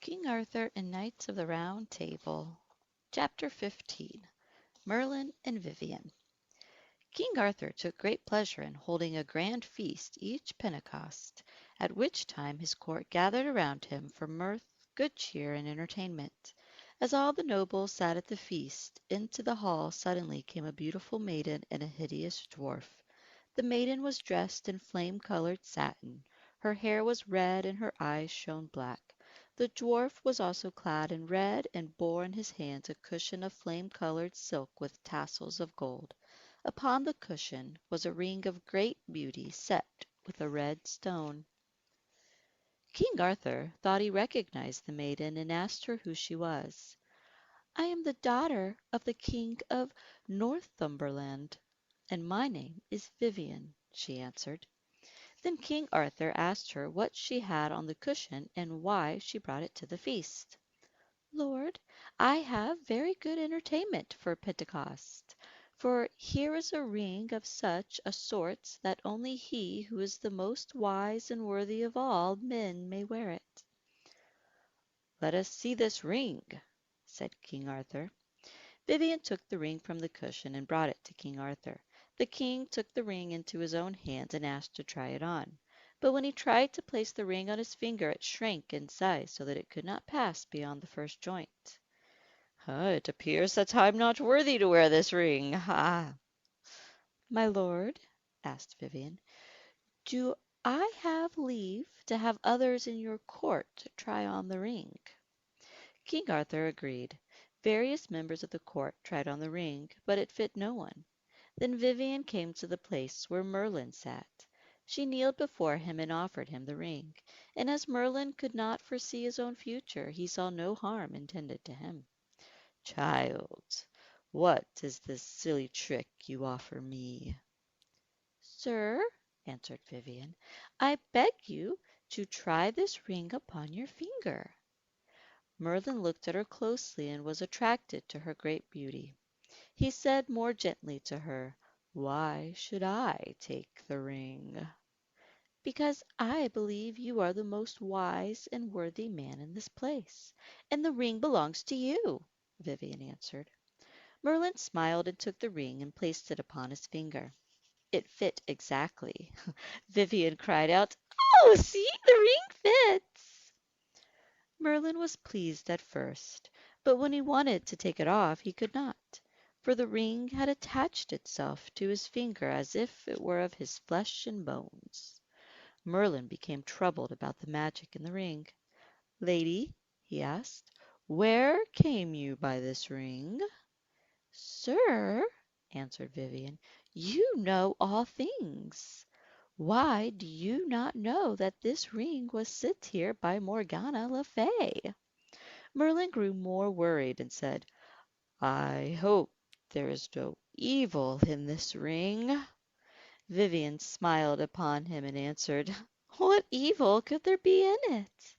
King Arthur and Knights of the Round Table. Chapter 15. Merlin and Vivien. King Arthur took great pleasure in holding a grand feast each Pentecost, at which time his court gathered around him for mirth, good cheer, and entertainment. As all the nobles sat at the feast, into the hall suddenly came a beautiful maiden and a hideous dwarf. The maiden was dressed in flame-colored satin. Her hair was red and her eyes shone black. The dwarf was also clad in red and bore in his hands a cushion of flame-colored silk with tassels of gold. Upon the cushion was a ring of great beauty set with a red stone. King Arthur thought he recognized the maiden and asked her who she was. "I am the daughter of the King of Northumberland, and my name is Vivien," she answered. Then King Arthur asked her what she had on the cushion and why she brought it to the feast. "Lord, I have very good entertainment for Pentecost, for here is a ring of such a sort that only he who is the most wise and worthy of all men may wear it." "Let us see this ring," said King Arthur. Vivien took the ring from the cushion and brought it to King Arthur. The king took the ring into his own hands and asked to try it on. But when he tried to place the ring on his finger it shrank in size so that it could not pass beyond the first joint. "It appears that I am not worthy to wear this ring. Ha!" "My lord," asked Vivien, "do I have leave to have others in your court try on the ring?" King Arthur agreed. Various members of the court tried on the ring, but it fit no one. Then Vivien came to the place where Merlin sat. She kneeled before him and offered him the ring, and as Merlin could not foresee his own future, he saw no harm intended to him. "Child, what is this silly trick you offer me?" "Sir," answered Vivien, "I beg you to try this ring upon your finger." Merlin looked at her closely and was attracted to her great beauty. He said more gently to her, "Why should I take the ring?" "Because I believe you are the most wise and worthy man in this place, and the ring belongs to you," Vivien answered. Merlin smiled and took the ring and placed it upon his finger. It fit exactly. Vivien cried out, "Oh, see, the ring fits!" Merlin was pleased at first, but when he wanted to take it off he could not, for the ring had attached itself to his finger as if it were of his flesh and bones. Merlin became troubled about the magic in the ring. "Lady," he asked, "where came you by this ring?" "Sir," answered Vivien, "you know all things. Why do you not know that this ring was sent here by Morgana le Fay?" Merlin grew more worried and said, "I hope there is no evil in this ring." Vivien smiled upon him and answered, "What evil could there be in it?"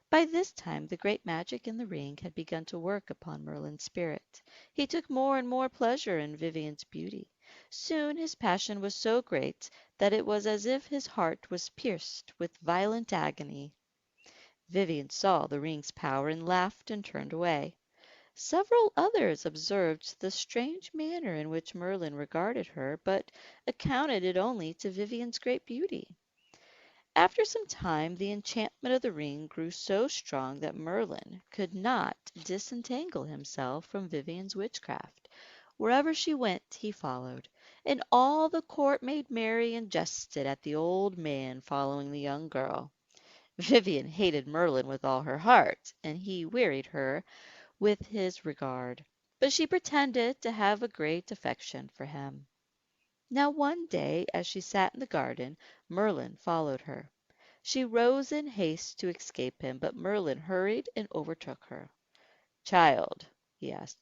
By this time the great magic in the ring had begun to work upon Merlin's spirit. He took more and more pleasure in Vivien's beauty. Soon his passion was so great that it was as if his heart was pierced with violent agony. Vivien saw the ring's power and laughed and turned away. Several others observed the strange manner in which Merlin regarded her, but accounted it only to Vivien's great beauty. After some time the enchantment of the ring grew so strong that Merlin could not disentangle himself from Vivien's witchcraft. Wherever she went he followed, and all the court made merry and jested at the old man following the young girl. Vivien hated Merlin with all her heart, and he wearied her with his regard, but she pretended to have a great affection for him. Now one day as she sat in the garden, Merlin followed her. She rose in haste to escape him, but Merlin hurried and overtook her. "Child," he asked,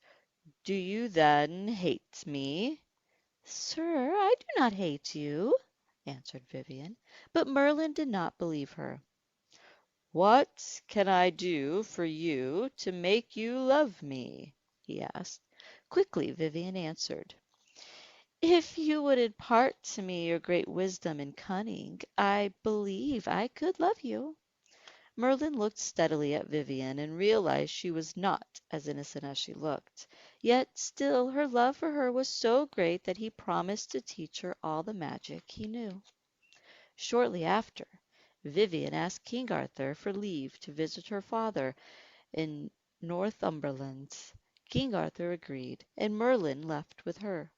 "do you then hate me?" "Sir, I do not hate you," answered Vivien, but Merlin did not believe her. "What can I do for you to make you love me?" he asked. Quickly Vivien answered, "If you would impart to me your great wisdom and cunning, I believe I could love you." Merlin looked steadily at Vivian and realized she was not as innocent as she looked. Yet still her love for her was so great that he promised to teach her all the magic he knew. Shortly after, Vivian asked King Arthur for leave to visit her father in Northumberland. King Arthur agreed, and Merlin left with her.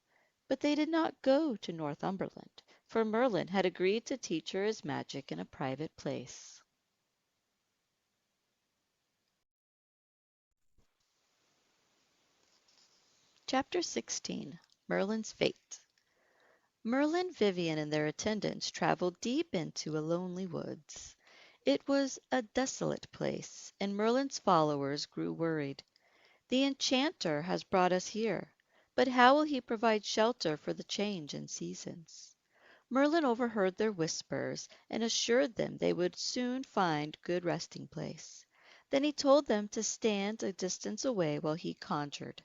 But they did not go to Northumberland, for Merlin had agreed to teach her his magic in a private place. Chapter 16. Merlin's Fate. Merlin, Vivian, and their attendants traveled deep into a lonely woods. It was a desolate place, and Merlin's followers grew worried. The enchanter has brought us here, but how will he provide shelter for the change in seasons? Merlin overheard their whispers and assured them they would soon find good resting place. Then he told them to stand a distance away while he conjured.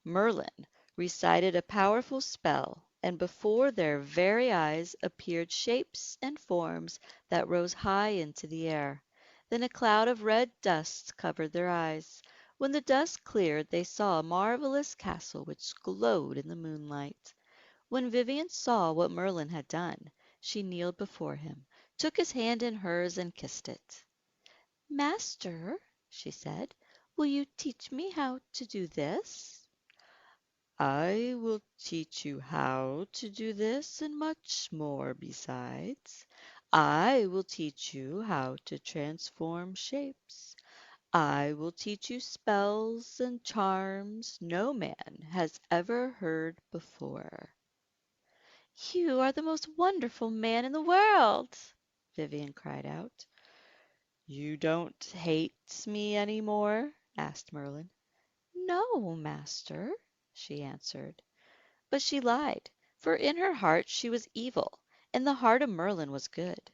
Merlin recited a powerful spell, and before their very eyes appeared shapes and forms that rose high into the air. Then a cloud of red dust covered their eyes. When the dust cleared, they saw a marvelous castle which glowed in the moonlight. When Vivian saw what Merlin had done, she kneeled before him, took his hand in hers, and kissed it. "Master," she said, "will you teach me how to do this?" I will teach you how to do this and much more besides. I will teach you how to transform shapes. I will teach you spells and charms no man has ever heard before. "You are the most wonderful man in the world!" Vivian cried out. You don't hate me any more? Asked Merlin. "No, master," she answered. But she lied, for in her heart she was evil, and the heart of Merlin was good.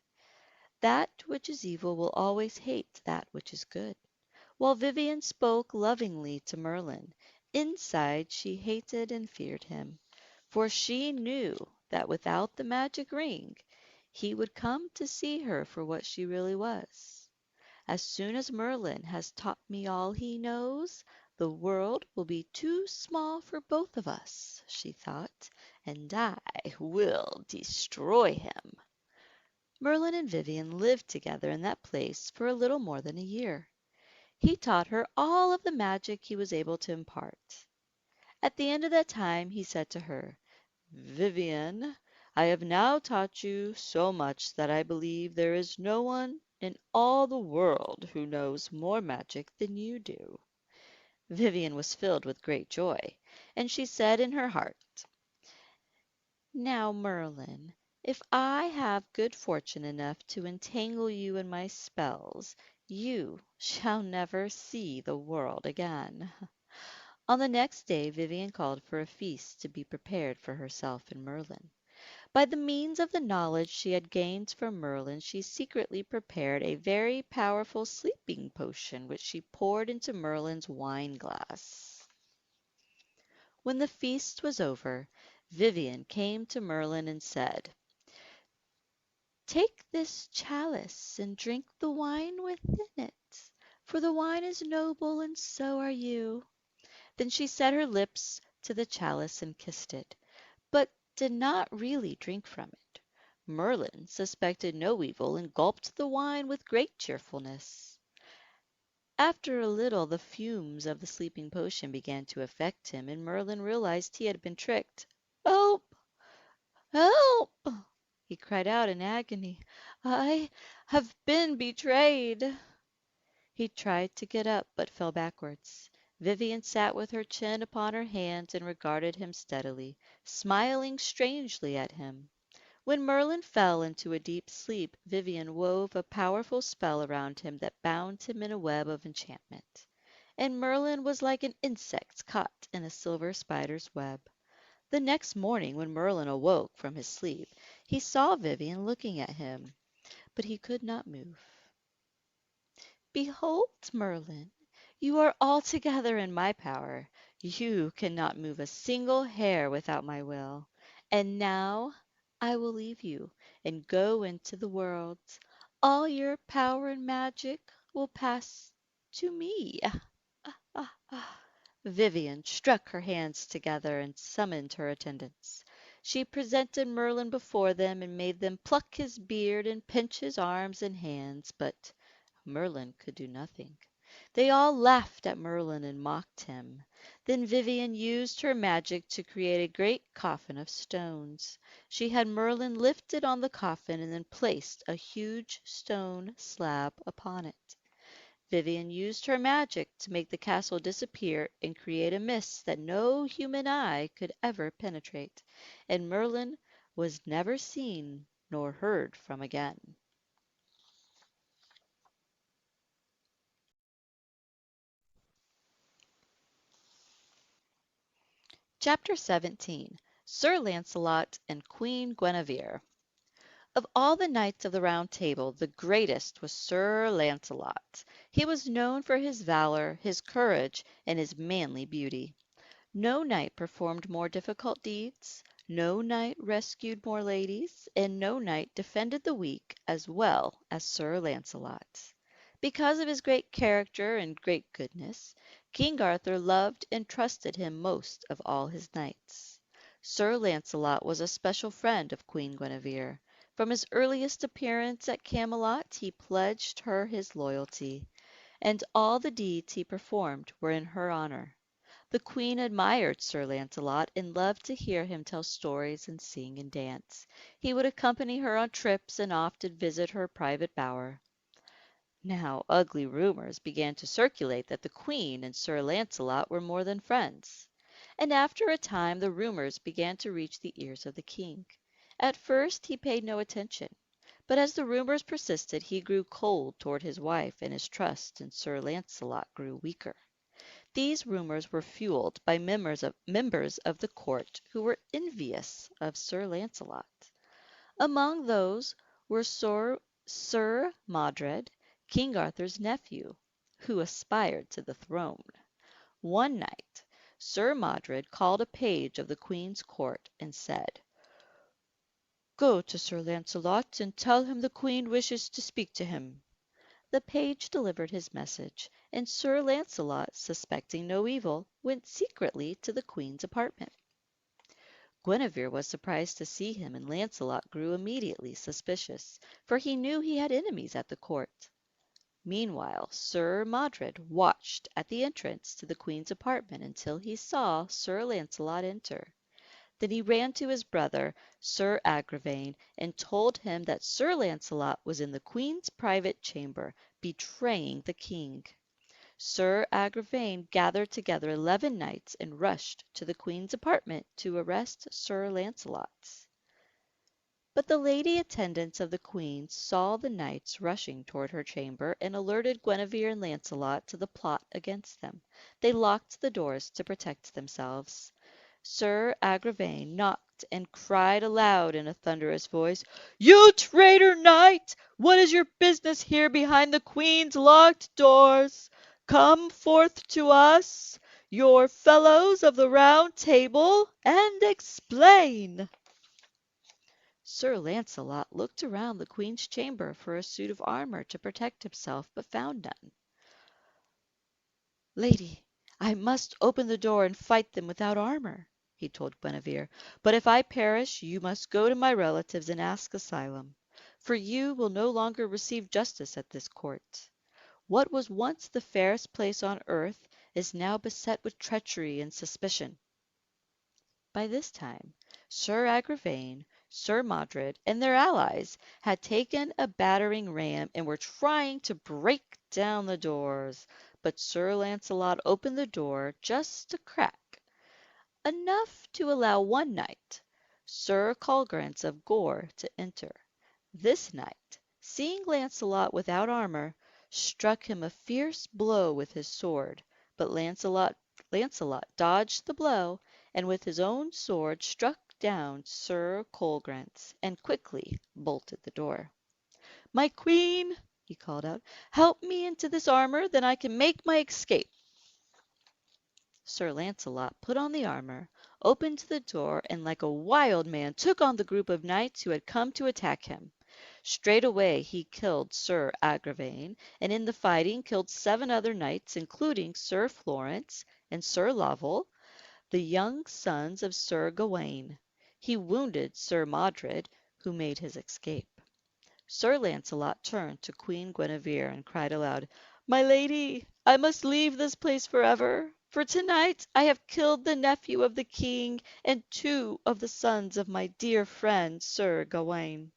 That which is evil will always hate that which is good. While Vivian spoke lovingly to Merlin, inside she hated and feared him, for she knew that without the magic ring he would come to see her for what she really was. As soon as Merlin has taught me all he knows, the world will be too small for both of us, she thought, and I will destroy him. Merlin and Vivian lived together in that place for a little more than a year. He taught her all of the magic he was able to impart. At the end of that time he said to her, "Vivian, I have now taught you so much that I believe there is no one in all the world who knows more magic than you do." Vivian was filled with great joy, and she said in her heart, "Now, Merlin, if I have good fortune enough to entangle you in my spells, you shall never see the world again." On the next day Vivian called for a feast to be prepared for herself and Merlin. By the means of the knowledge she had gained from Merlin, she secretly prepared a very powerful sleeping potion which she poured into Merlin's wine glass. When the feast was over, Vivian came to Merlin and said, "Take this chalice and drink the wine within it, for the wine is noble and so are you." Then she set her lips to the chalice and kissed it, but did not really drink from it. Merlin suspected no evil and gulped the wine with great cheerfulness. After a little the fumes of the sleeping potion began to affect him, and Merlin realized he had been tricked. "Help! Help!" he cried out in agony. "I have been betrayed." He tried to get up, but fell backwards. Vivian sat with her chin upon her hands and regarded him steadily, smiling strangely at him. When Merlin fell into a deep sleep, Vivian wove a powerful spell around him that bound him in a web of enchantment. And Merlin was like an insect caught in a silver spider's web. The next morning, when Merlin awoke from his sleep, he saw Vivian looking at him, but he could not move. "Behold, Merlin, you are altogether in my power. You cannot move a single hair without my will. And now I will leave you and go into the world. all your power and magic will pass to me. Vivian struck her hands together and summoned her attendants. She presented Merlin before them and made them pluck his beard and pinch his arms and hands, but Merlin could do nothing. They all laughed at Merlin and mocked him. Then Vivian used her magic to create a great coffin of stones. She had Merlin lifted on the coffin and then placed a huge stone slab upon it. Vivian used her magic to make the castle disappear and create a mist that no human eye could ever penetrate, and Merlin was never seen nor heard from again. Chapter 17. Sir Launcelot and Queen Guinevere. Of all the knights of the Round Table, the greatest was Sir Launcelot. He was known for his valor, his courage, and his manly beauty. No knight performed more difficult deeds, no knight rescued more ladies, and no knight defended the weak as well as Sir Launcelot. Because of his great character and great goodness, King Arthur loved and trusted him most of all his knights. Sir Launcelot was a special friend of Queen Guinevere. From his earliest appearance at Camelot he pledged her his loyalty, and all the deeds he performed were in her honor. The Queen admired Sir Launcelot and loved to hear him tell stories and sing and dance. He would accompany her on trips and often visit her private bower. Now ugly rumors began to circulate that the Queen and Sir Launcelot were more than friends. And after a time the rumors began to reach the ears of the king. At first he paid no attention, but as the rumors persisted he grew cold toward his wife and his trust in Sir Launcelot grew weaker. These rumors were fueled by members of the court who were envious of Sir Launcelot. Among those were Sir Modred, King Arthur's nephew, who aspired to the throne. One night Sir Modred called a page of the Queen's court and said, "Go to Sir Launcelot and tell him the Queen wishes to speak to him." The page delivered his message, and Sir Launcelot, suspecting no evil, went secretly to the Queen's apartment. Guinevere was surprised to see him, and Launcelot grew immediately suspicious, for he knew he had enemies at the court. Meanwhile Sir Modred watched at the entrance to the Queen's apartment until he saw Sir Launcelot enter. Then he ran to his brother, Sir Agravaine, and told him that Sir Launcelot was in the Queen's private chamber, betraying the king. Sir Agravaine gathered together 11 knights and rushed to the Queen's apartment to arrest Sir Launcelot. But the lady attendants of the Queen saw the knights rushing toward her chamber and alerted Guinevere and Launcelot to the plot against them. They locked the doors to protect themselves. Sir Agravaine knocked and cried aloud in a thunderous voice, "You traitor knight! What is your business here behind the Queen's locked doors? Come forth to us, your fellows of the Round Table, and explain." Sir Launcelot looked around the Queen's chamber for a suit of armor to protect himself, but found none. "Lady, I must open the door and fight them without armor," he told Guinevere, "but if I perish you must go to my relatives and ask asylum, for you will no longer receive justice at this court. What was once the fairest place on earth is now beset with treachery and suspicion." By this time Sir Agravaine, Sir Modred, and their allies had taken a battering ram and were trying to break down the doors, but Sir Launcelot opened the door just a crack, enough to allow one knight, Sir Colgrance of Gore, to enter. This knight, seeing Launcelot without armor, struck him a fierce blow with his sword, but Launcelot dodged the blow, and with his own sword struck down Sir Colgrance, and quickly bolted the door. "My Queen," he called out, "help me into this armor, then I can make my escape." Sir Launcelot put on the armor, opened the door, and like a wild man took on the group of knights who had come to attack him. Straightway he killed Sir Agravaine, and in the fighting killed 7 other knights, including Sir Florence and Sir Lovel, the young sons of Sir Gawaine. He wounded Sir Modred, who made his escape. Sir Launcelot turned to Queen Guinevere and cried aloud, "My lady, I must leave this place forever, for to-night I have killed the nephew of the king and 2 of the sons of my dear friend Sir Gawaine.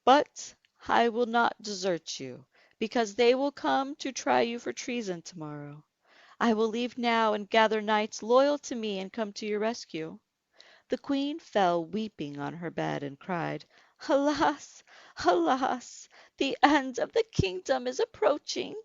But I will not desert you, because they will come to try you for treason tomorrow. I will leave now and gather knights loyal to me and come to your rescue." The Queen fell weeping on her bed and cried, "Alas, alas! The end of the kingdom is approaching."